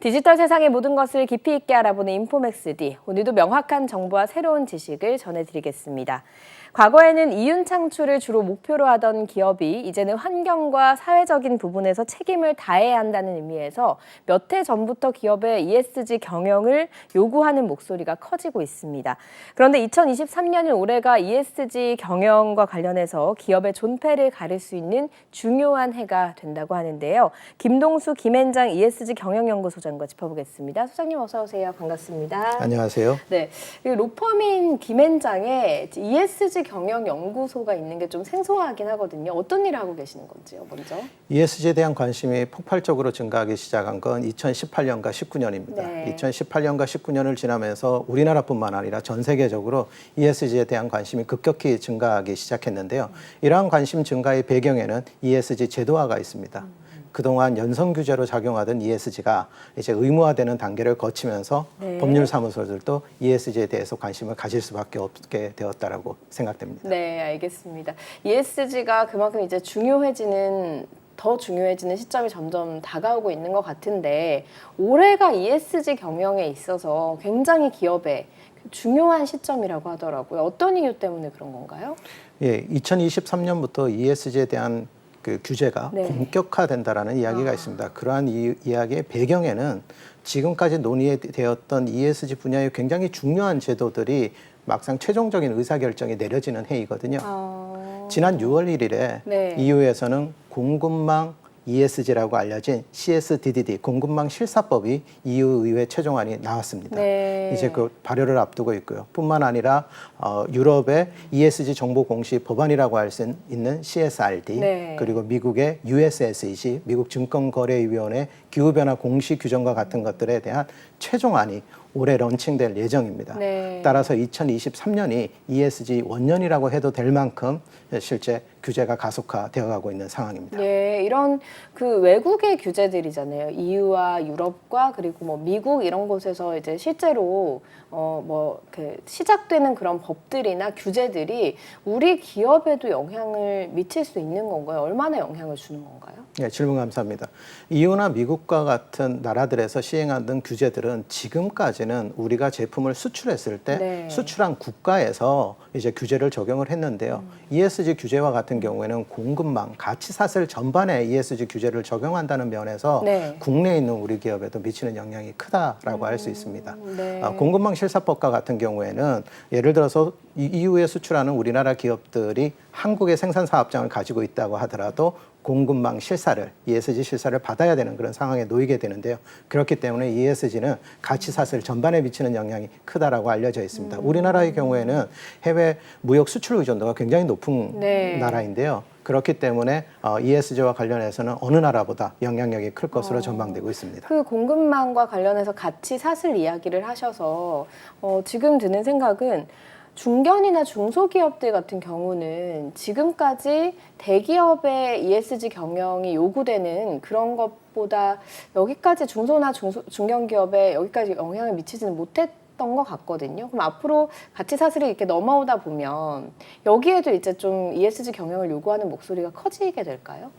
디지털 세상의 모든 것을 깊이 있게 알아보는 인포맥스D. 오늘도 명확한 정보와 새로운 지식을 전해드리겠습니다. 과거에는 이윤 창출을 주로 목표로 하던 기업이 이제는 환경과 사회적인 부분에서 책임을 다해야 한다는 의미에서 몇 해 전부터 기업의 ESG 경영을 요구하는 목소리가 커지고 있습니다. 그런데 2023년인 올해가 ESG 경영과 관련해서 기업의 존폐를 가릴 수 있는 중요한 해가 된다고 하는데요. 김동수 김앤장 ESG 경영연구소장과 짚어보겠습니다. 소장님 어서 오세요. 반갑습니다. 안녕하세요. 네, 로펌인 김앤장에 ESG 경영연구소가 있는 게 좀 생소하긴 하거든요. 어떤 일을 하고 계시는 건지요, 먼저? ESG에 대한 관심이 폭발적으로 증가하기 시작한 건 2018년과 19년입니다. 네. 2018년과 19년을 지나면서 우리나라뿐만 아니라 전 세계적으로 ESG에 대한 관심이 급격히 증가하기 시작했는데요. 이러한 관심 증가의 배경에는 ESG 제도화가 있습니다. 그동안 연성 규제로 작용하던 ESG가 이제 의무화되는 단계를 거치면서 네. 법률 사무소들도 ESG에 대해서 관심을 가질 수밖에 없게 되었다라고 생각됩니다. 네, 알겠습니다. ESG가 그만큼 이제 더 중요해지는 시점이 점점 다가오고 있는 것 같은데 올해가 ESG 경영에 있어서 굉장히 기업에 중요한 시점이라고 하더라고요. 어떤 이유 때문에 그런 건가요? 예, 2023년부터 ESG에 대한 그 규제가 네. 본격화된다라는 이야기가 있습니다. 그러한 이야기의 배경에는 지금까지 논의되었던 ESG 분야의 굉장히 중요한 제도들이 막상 최종적인 의사결정이 내려지는 해이거든요. 지난 6월 1일에 네. EU에서는 공급망 ESG라고 알려진 CSDDD 공급망 실사법이 EU 의회 최종안이 나왔습니다. 네. 이제 그 발효를 앞두고 있고요. 뿐만 아니라 유럽의 ESG 정보 공시 법안이라고 할 수 있는 CSRD 네. 그리고 미국의 USSEC 미국 증권거래위원회 기후변화 공시 규정과 같은 것들에 대한 최종안이 올해 런칭될 예정입니다. 네. 따라서 2023년이 ESG 원년이라고 해도 될 만큼 실제 규제가 가속화되어 가고 있는 상황입니다. 네, 이런 그 외국의 규제들이잖아요. EU와 유럽과 그리고 뭐 미국 이런 곳에서 이제 실제로 시작되는 그런 법들이나 규제들이 우리 기업에도 영향을 미칠 수 있는 건가요? 얼마나 영향을 주는 건가요? 네, 질문 감사합니다. EU나 미국과 같은 나라들에서 시행하던 규제들은 지금까지는 우리가 제품을 수출했을 때 네. 수출한 국가에서 이제 규제를 적용을 했는데요. ESG 규제와 같은 경우에는 공급망, 가치사슬 전반에 ESG 규제를 적용한다는 면에서 네. 국내에 있는 우리 기업에도 미치는 영향이 크다라고 할 수 있습니다. 네. 공급망 실사법과 같은 경우에는 예를 들어서 EU에 수출하는 우리나라 기업들이 한국의 생산 사업장을 가지고 있다고 하더라도 공급망 실사를 ESG 실사를 받아야 되는 그런 상황에 놓이게 되는데요. 그렇기 때문에 ESG는 가치사슬 전반에 미치는 영향이 크다라고 알려져 있습니다. 우리나라의 경우에는 해외 무역 수출 의존도가 굉장히 높은 네. 나라인데요. 그렇기 때문에 ESG와 관련해서는 어느 나라보다 영향력이 클 것으로 전망되고 있습니다. 그 공급망과 관련해서 같이 사슬 이야기를 하셔서 지금 드는 생각은 중견이나 중소기업들 같은 경우는 지금까지 대기업의 ESG 경영이 요구되는 그런 것보다 여기까지 중소나 중견기업에 여기까지 영향을 미치지는 못했던 것 같거든요. 그럼 앞으로 가치 사슬이 이렇게 넘어오다 보면 여기에도 이제 좀 ESG 경영을 요구하는 목소리가 커지게 될까요?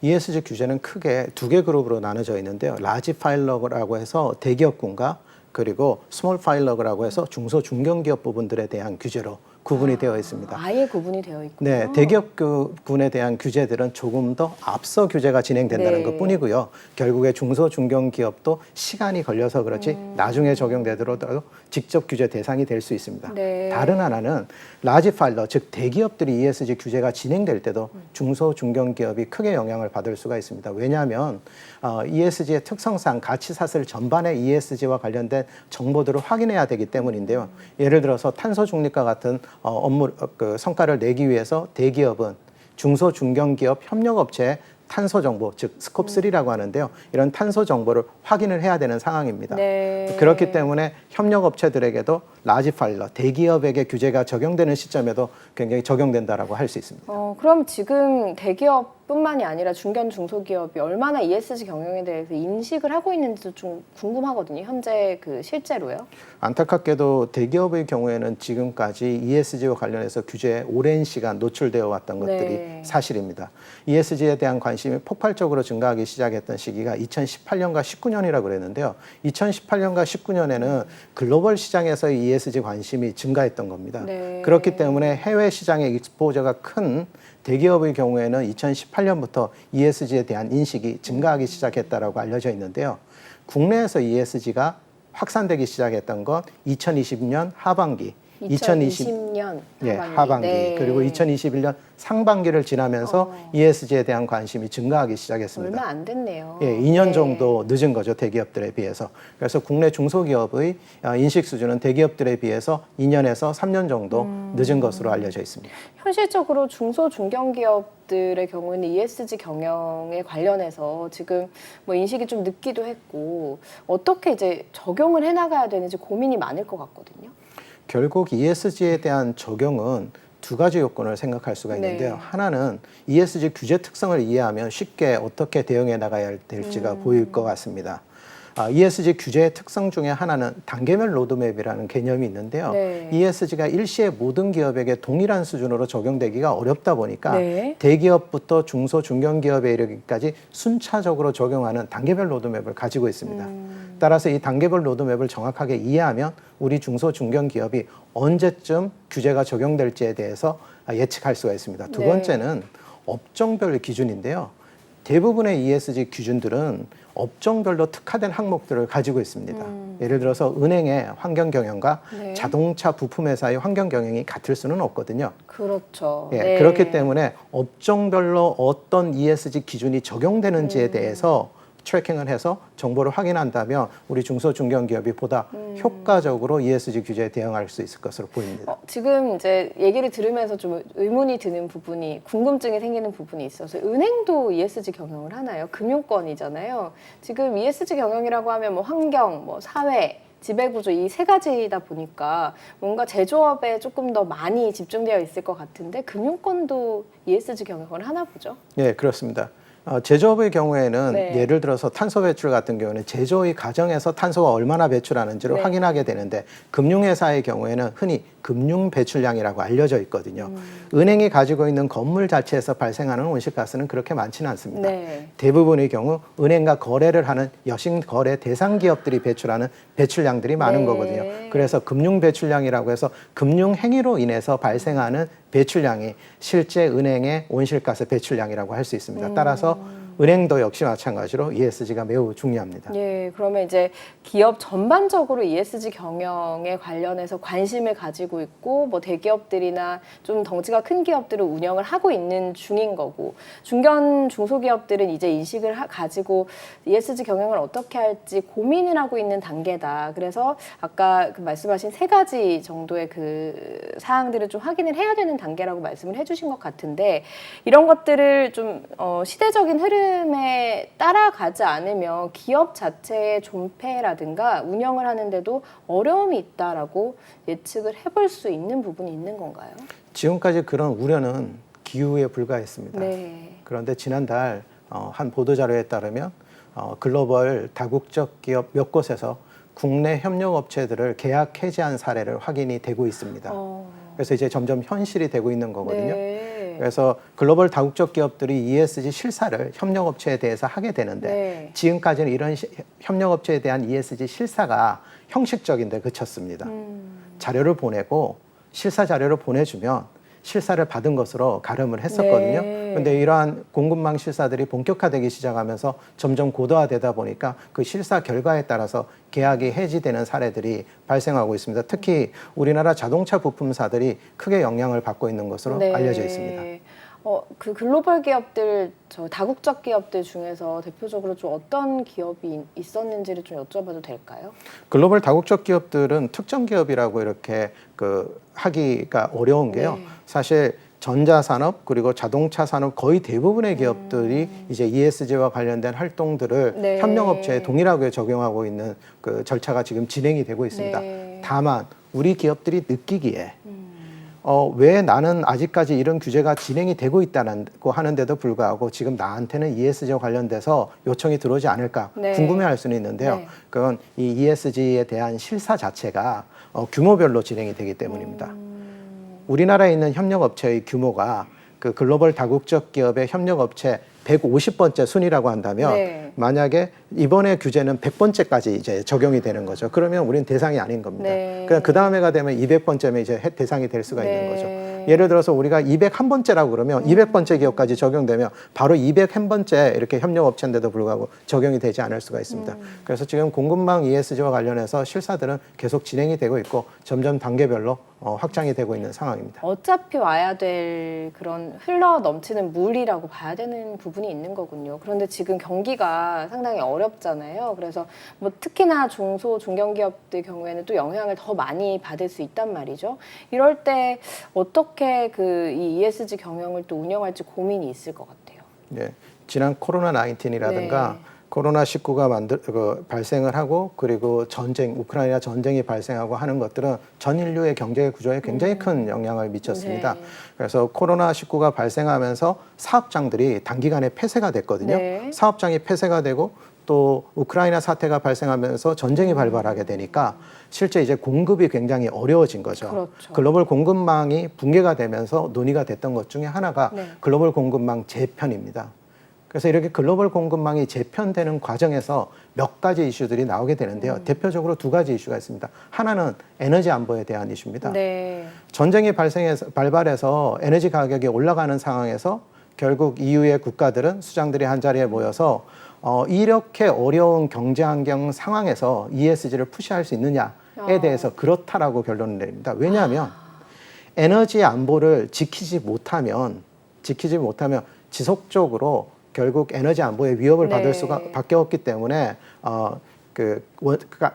ESG 규제는 크게 두 개 그룹으로 나눠져 있는데요. 라지 파일러라고 해서 대기업군과 그리고 스몰 파일러라고 해서 중소 중견기업 부분들에 대한 규제로 구분이 되어 있습니다. 아예 구분이 되어 있군요. 네, 대기업군에 대한 규제들은 조금 더 앞서 규제가 진행된다는 네. 것뿐이고요. 결국에 중소 중견기업도 시간이 걸려서 그렇지 나중에 적용되더라도 직접 규제 대상이 될 수 있습니다. 네. 다른 하나는 라지 파일러, 즉 대기업들이 ESG 규제가 진행될 때도 중소 중견기업이 크게 영향을 받을 수가 있습니다. 왜냐하면 ESG의 특성상 가치사슬 전반의 ESG와 관련된 정보들을 확인해야 되기 때문인데요. 예를 들어서 탄소 중립과 같은 업무 성과를 내기 위해서 대기업은 중소 중견기업 협력업체의 탄소 정보, 즉 스콥 3라고 하는데요. 이런 탄소 정보를 확인을 해야 되는 상황입니다. 네. 그렇기 때문에 협력업체들에게도 라지 파일러, 대기업에게 규제가 적용되는 시점에도 굉장히 적용된다라고 할 수 있습니다. 그럼 지금 대기업뿐만이 아니라 중견 중소기업이 얼마나 ESG 경영에 대해서 인식을 하고 있는지도 좀 궁금하거든요. 현재 그 실제로요. 안타깝게도 대기업의 경우에는 지금까지 ESG와 관련해서 규제에 오랜 시간 노출되어 왔던 것들이 네. 사실입니다. ESG에 대한 관심이 폭발적으로 증가하기 시작했던 시기가 2018년과 19년이라고 그랬는데요. 2018년과 19년에는 글로벌 시장에서의 ESG 관심이 증가했던 겁니다. 네. 그렇기 때문에 해외 시장의 익스포저가 큰 대기업의 경우에는 2018년부터 ESG에 대한 인식이 증가하기 시작했다라고 알려져 있는데요. 국내에서 ESG가 확산되기 시작했던 건 2020년 하반기, 2020년 하반기 네. 그리고 2021년 상반기를 지나면서 ESG에 대한 관심이 증가하기 시작했습니다. 얼마 안 됐네요. 예, 2년 네. 정도 늦은 거죠, 대기업들에 비해서. 그래서 국내 중소기업의 인식 수준은 대기업들에 비해서 2년에서 3년 정도 늦은 것으로 알려져 있습니다. 현실적으로 중소 중견기업들의 경우에는 ESG 경영에 관련해서 지금 뭐 인식이 좀 늦기도 했고 어떻게 이제 적용을 해나가야 되는지 고민이 많을 것 같거든요. 결국 ESG에 대한 적용은 두 가지 요건을 생각할 수가 있는데요. 네. 하나는 ESG 규제 특성을 이해하면 쉽게 어떻게 대응해 나가야 될지가 보일 것 같습니다. ESG 규제의 특성 중에 하나는 단계별 로드맵이라는 개념이 있는데요. 네. ESG가 일시에 모든 기업에게 동일한 수준으로 적용되기가 어렵다 보니까 네. 대기업부터 중소, 중견기업에 이르기까지 순차적으로 적용하는 단계별 로드맵을 가지고 있습니다. 따라서 이 단계별 로드맵을 정확하게 이해하면 우리 중소, 중견기업이 언제쯤 규제가 적용될지에 대해서 예측할 수가 있습니다. 두 네. 번째는 업종별 기준인데요. 대부분의 ESG 기준들은 업종별로 특화된 항목들을 가지고 있습니다. 예를 들어서 은행의 환경 경영과 네. 자동차 부품 회사의 환경 경영이 같을 수는 없거든요. 그렇죠. 예, 네. 그렇기 때문에 업종별로 어떤 ESG 기준이 적용되는지에 대해서 트래킹을 해서 정보를 확인한다면 우리 중소 중견기업이 보다 효과적으로 ESG 규제에 대응할 수 있을 것으로 보입니다. 지금 이제 얘기를 들으면서 좀 의문이 드는 부분이 궁금증이 생기는 부분이 있어서 은행도 ESG 경영을 하나요? 금융권이잖아요. 지금 ESG 경영이라고 하면 뭐 환경, 뭐 사회, 지배구조 이 세 가지다 보니까 뭔가 제조업에 조금 더 많이 집중되어 있을 것 같은데 금융권도 ESG 경영을 하나 보죠? 예, 그렇습니다. 제조업의 경우에는 네. 예를 들어서 탄소 배출 같은 경우는 제조의 과정에서 탄소가 얼마나 배출하는지를 네. 확인하게 되는데 금융회사의 경우에는 흔히 금융 배출량이라고 알려져 있거든요. 은행이 가지고 있는 건물 자체에서 발생하는 온실가스는 그렇게 많지는 않습니다. 네. 대부분의 경우 은행과 거래를 하는 여신 거래 대상 기업들이 배출하는 배출량들이 많은 네. 거거든요. 그래서 금융 배출량이라고 해서 금융 행위로 인해서 발생하는 배출량이 실제 은행의 온실가스 배출량이라고 할 수 있습니다. 따라서 은행도 역시 마찬가지로 ESG가 매우 중요합니다. 예, 그러면 이제 기업 전반적으로 ESG 경영에 관련해서 관심을 가지고 있고, 뭐 대기업들이나 좀 덩치가 큰 기업들은 운영을 하고 있는 중인 거고, 중견 중소기업들은 이제 인식을 가지고 ESG 경영을 어떻게 할지 고민을 하고 있는 단계다. 그래서 아까 그 말씀하신 세 가지 정도의 그 사항들을 좀 확인을 해야 되는 단계라고 말씀을 해주신 것 같은데, 이런 것들을 좀 시대적인 흐름에 따라가지 않으면 기업 자체의 존폐라든가 운영을 하는데도 어려움이 있다라고 예측을 해볼 수 있는 부분이 있는 건가요? 지금까지 그런 우려는 기우에 불과했습니다. 네. 그런데 지난달 한 보도자료에 따르면 글로벌 다국적 기업 몇 곳에서 국내 협력업체들을 계약 해지한 사례를 확인이 되고 있습니다. 그래서 이제 점점 현실이 되고 있는 거거든요. 네. 그래서 글로벌 다국적 기업들이 ESG 실사를 협력업체에 대해서 하게 되는데 네. 지금까지는 이런 협력업체에 대한 ESG 실사가 형식적인데 그쳤습니다. 자료를 보내고 실사 자료를 보내주면 실사를 받은 것으로 가름을 했었거든요. 네. 그런데 이러한 공급망 실사들이 본격화되기 시작하면서 점점 고도화되다 보니까 그 실사 결과에 따라서 계약이 해지되는 사례들이 발생하고 있습니다. 특히 우리나라 자동차 부품사들이 크게 영향을 받고 있는 것으로 네. 알려져 있습니다. 그 글로벌 기업들, 저 다국적 기업들 중에서 대표적으로 좀 어떤 기업이 있었는지를 좀 여쭤봐도 될까요? 글로벌 다국적 기업들은 특정 기업이라고 이렇게 하기가 어려운 게요. 네. 사실 전자산업 그리고 자동차 산업 거의 대부분의 기업들이 이제 ESG와 관련된 활동들을 네. 협력업체에 동일하게 적용하고 있는 그 절차가 지금 진행이 되고 있습니다. 네. 다만 우리 기업들이 느끼기에 왜 나는 아직까지 이런 규제가 진행이 되고 있다고 하는데도 불구하고 지금 나한테는 ESG와 관련돼서 요청이 들어오지 않을까 네. 궁금해할 수는 있는데요. 네. 그건 이 ESG에 대한 실사 자체가 규모별로 진행이 되기 때문입니다. 우리나라에 있는 협력업체의 규모가 그 글로벌 다국적 기업의 협력업체 150번째 순위라고 한다면 네. 만약에 이번에 규제는 100번째까지 이제 적용이 되는 거죠. 그러면 우리는 대상이 아닌 겁니다. 네. 그냥 그 다음에가 되면 200번째면 이제 대상이 될 수가 있는 네. 거죠. 예를 들어서 우리가 201번째라고 그러면 200번째 기업까지 적용되면 바로 201번째 이렇게 협력업체인데도 불구하고 적용이 되지 않을 수가 있습니다. 그래서 지금 공급망 ESG와 관련해서 실사들은 계속 진행이 되고 있고 점점 단계별로 확장이 되고 있는 상황입니다. 어차피 와야 될 그런 흘러 넘치는 물이라고 봐야 되는 부분이 있는 거군요. 그런데 지금 경기가 상당히 어렵잖아요. 그래서 뭐 특히나 중소 중견기업들 경우에는 또 영향을 더 많이 받을 수 있단 말이죠. 이럴 때 어떻게 이 ESG 경영을 또 운영할지 고민이 있을 것 같아요. 네, 지난 코로나 19이라든가 네. 코로나19가 발생을 하고 그리고 우크라이나 전쟁이 발생하고 하는 것들은 전 인류의 경제 구조에 굉장히 큰 영향을 미쳤습니다. 네. 그래서 코로나19가 발생하면서 사업장들이 단기간에 폐쇄가 됐거든요. 네. 사업장이 폐쇄가 되고 또 우크라이나 사태가 발생하면서 전쟁이 발발하게 되니까 실제 이제 공급이 굉장히 어려워진 거죠. 그렇죠. 글로벌 공급망이 붕괴가 되면서 논의가 됐던 것 중에 하나가 네. 글로벌 공급망 재편입니다. 그래서 이렇게 글로벌 공급망이 재편되는 과정에서 몇 가지 이슈들이 나오게 되는데요. 대표적으로 두 가지 이슈가 있습니다. 하나는 에너지 안보에 대한 이슈입니다. 네. 전쟁이 발발해서 에너지 가격이 올라가는 상황에서 결국 EU의 국가들은 수장들이 한 자리에 모여서 이렇게 어려운 경제 환경 상황에서 ESG를 푸시할 수 있느냐에 대해서 그렇다라고 결론을 내립니다. 왜냐하면 에너지 안보를 지키지 못하면 지속적으로 결국 에너지 안보에 위협을 네. 받을 수밖에 없기 때문에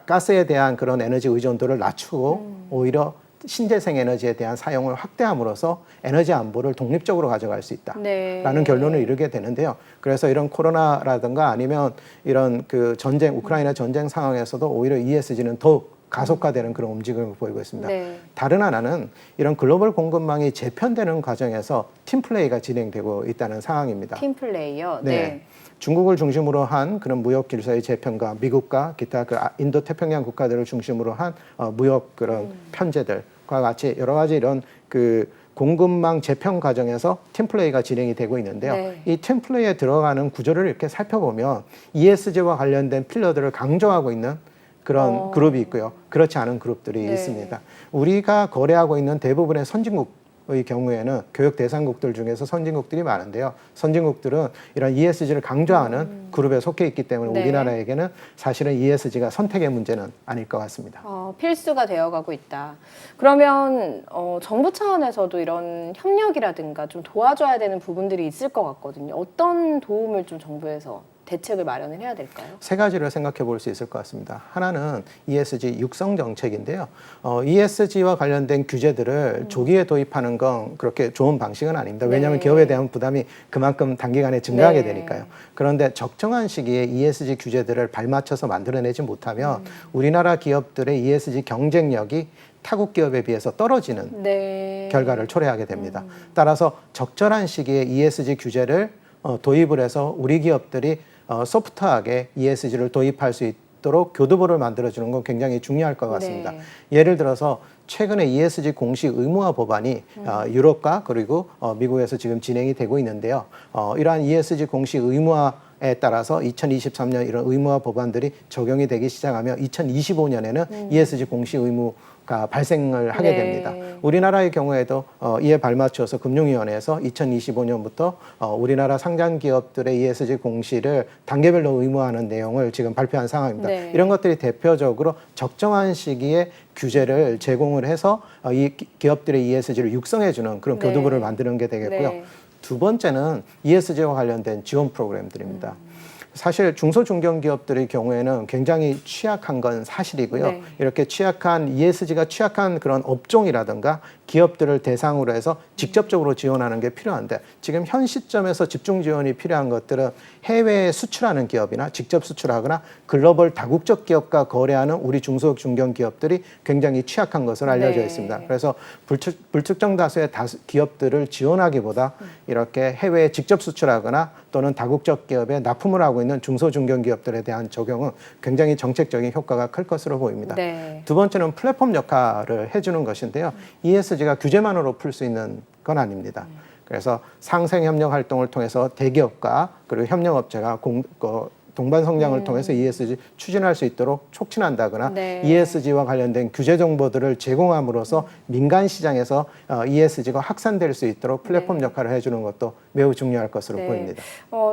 가스에 대한 그런 에너지 의존도를 낮추고 오히려 신재생 에너지에 대한 사용을 확대함으로써 에너지 안보를 독립적으로 가져갈 수 있다라는 네. 결론을 이루게 되는데요. 그래서 이런 코로나라든가 아니면 이런 우크라이나 전쟁 상황에서도 오히려 ESG는 더욱 가속화되는 그런 움직임을 보이고 있습니다. 네. 다른 하나는 이런 글로벌 공급망이 재편되는 과정에서 팀플레이가 진행되고 있다는 상황입니다. 팀플레이요. 네. 네. 중국을 중심으로 한 그런 무역 질서의 재편과 미국과 기타 인도 태평양 국가들을 중심으로 한 무역 그런 편제들과 같이 여러 가지 이런 공급망 재편 과정에서 팀플레이가 진행이 되고 있는데요. 네. 이 팀플레이에 들어가는 구조를 이렇게 살펴보면 ESG와 관련된 필러들을 강조하고 있는 그런 그룹이 있고요. 그렇지 않은 그룹들이 네. 있습니다. 우리가 거래하고 있는 대부분의 선진국의 경우에는 교역 대상국들 중에서 선진국들이 많은데요. 선진국들은 이런 ESG를 강조하는 그룹에 속해 있기 때문에 네. 우리나라에게는 사실은 ESG가 선택의 문제는 아닐 것 같습니다. 필수가 되어가고 있다. 그러면 정부 차원에서도 이런 협력이라든가 좀 도와줘야 되는 부분들이 있을 것 같거든요. 어떤 도움을 좀 정부에서 대책을 마련을 해야 될까요? 세 가지를 생각해 볼 수 있을 것 같습니다. 하나는 ESG 육성 정책인데요. ESG와 관련된 규제들을 조기에 도입하는 건 그렇게 좋은 방식은 아닙니다. 왜냐하면 네. 기업에 대한 부담이 그만큼 단기간에 증가하게 네. 되니까요. 그런데 적정한 시기에 ESG 규제들을 발맞춰서 만들어내지 못하면 우리나라 기업들의 ESG 경쟁력이 타국 기업에 비해서 떨어지는 네. 결과를 초래하게 됩니다. 따라서 적절한 시기에 ESG 규제를 도입을 해서 우리 기업들이 소프트하게 ESG를 도입할 수 있도록 교두보를 만들어주는 건 굉장히 중요할 것 같습니다. 네. 예를 들어서 최근에 ESG 공식 의무화 법안이 유럽과 그리고 미국에서 지금 진행이 되고 있는데요. 이러한 ESG 공식 의무화에 따라서 2023년 이런 의무화 법안들이 적용이 되기 시작하며 2025년에는 ESG 공식 의무가 발생을 하게 네. 됩니다. 우리나라의 경우에도 이에 발맞춰서 금융위원회에서 2025년부터 우리나라 상장 기업들의 ESG 공시를 단계별로 의무화하는 내용을 지금 발표한 상황입니다. 네. 이런 것들이 대표적으로 적정한 시기에 규제를 제공을 해서 이 기업들의 ESG를 육성해주는 그런 네. 교두보를 만드는 게 되겠고요. 네. 두 번째는 ESG와 관련된 지원 프로그램들입니다. 사실 중소중견기업들의 경우에는 굉장히 취약한 건 사실이고요. 네. 이렇게 ESG가 취약한 그런 업종이라든가 기업들을 대상으로 해서 직접적으로 지원하는 게 필요한데 지금 현 시점에서 집중 지원이 필요한 것들은 해외에 수출하는 기업이나 직접 수출하거나 글로벌 다국적 기업과 거래하는 우리 중소 중견 기업들이 굉장히 취약한 것으로 알려져 있습니다. 그래서 불특정 다수의 기업들을 지원하기보다 이렇게 해외에 직접 수출하거나 또는 다국적 기업에 납품을 하고 있는 중소 중견 기업들에 대한 적용은 굉장히 정책적인 효과가 클 것으로 보입니다. 두 번째는 플랫폼 역할을 해주는 것인데요. ESG가 규제만으로 풀 수 있는 건 아닙니다. 그래서 상생협력 활동을 통해서 대기업과 그리고 협력업체가 동반 성장을 통해서 ESG 추진할 수 있도록 촉진한다거나 ESG와 관련된 규제 정보들을 제공함으로써 민간 시장에서 ESG가 확산될 수 있도록 플랫폼 역할을 해주는 것도 매우 중요할 것으로 보입니다.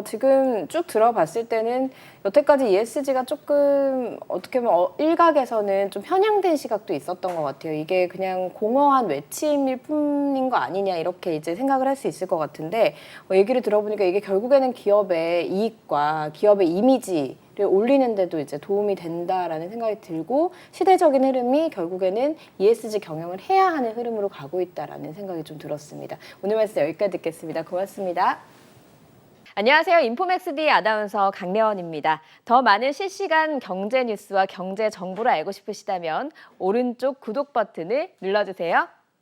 지금 쭉 들어봤을 때는 여태까지 ESG가 조금 어떻게 보면 일각에서는 좀 편향된 시각도 있었던 것 같아요. 이게 그냥 공허한 외침일 뿐인 거 아니냐 이렇게 이제 생각을 할 수 있을 것 같은데 얘기를 들어보니까 이게 결국에는 기업의 이익과 기업의 이미지를 올리는데도 이제 도움이 된다라는 생각이 들고 시대적인 흐름이 결국에는 ESG 경영을 해야 하는 흐름으로 가고 있다라는 생각이 좀 들었습니다. 오늘 말씀 여기까지 듣겠습니다. 고맙습니다. 안녕하세요. 인포맥스D 아나운서 강래원입니다. 더 많은 실시간 경제 뉴스와 경제 정보를 알고 싶으시다면 오른쪽 구독 버튼을 눌러주세요.